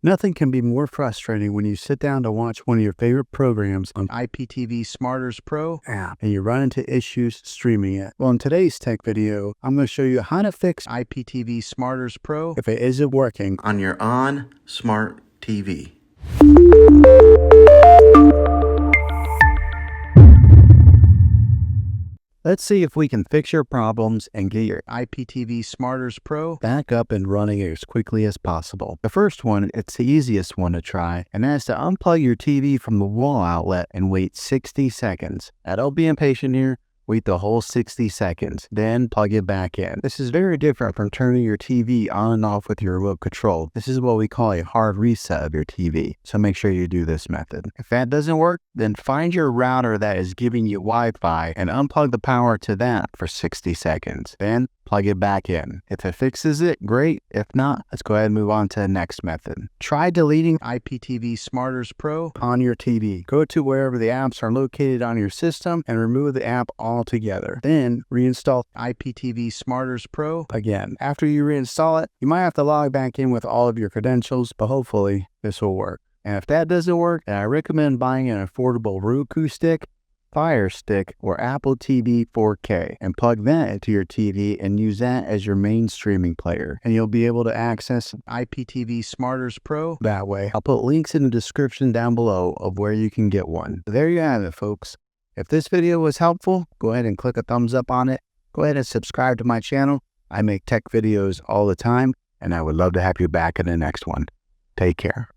Nothing can be more frustrating when you sit down to watch one of your favorite programs on IPTV Smarters Pro App and you run into issues streaming it. Well, in today's tech video, I'm going to show you how to fix IPTV Smarters Pro if it isn't working on your ONN Smart TV. Let's see if we can fix your problems and get your IPTV Smarters Pro back up and running as quickly as possible. The first one, it's the easiest one to try, and that's to unplug your TV from the wall outlet and wait 60 seconds. Now, don't be impatient here. Wait the whole 60 seconds, then plug it back in. This is very different from turning your TV on and off with your remote control. This is what we call a hard reset of your TV, so make sure you do this method. If that doesn't work, then find your router that is giving you Wi-Fi and unplug the power to that for 60 seconds. Then plug it back in. If it fixes it, great. If not, let's go ahead and move on to the next method. Try deleting IPTV Smarters Pro on your TV. Go to wherever the apps are located on your system and remove the app altogether. Then reinstall IPTV Smarters Pro again. After you reinstall it, you might have to log back in with all of your credentials, but hopefully this will work. And if that doesn't work, then I recommend buying an affordable Roku stick, Fire Stick, or Apple TV 4K and plug that into your TV and use that as your main streaming player. And you'll be able to access IPTV Smarters Pro that way. I'll put links in the description down below of where you can get one. There you have it, folks. If this video was helpful, go ahead and click a thumbs up on it. Go ahead and subscribe to my channel. I make tech videos all the time, and I would love to have you back in the next one. Take care.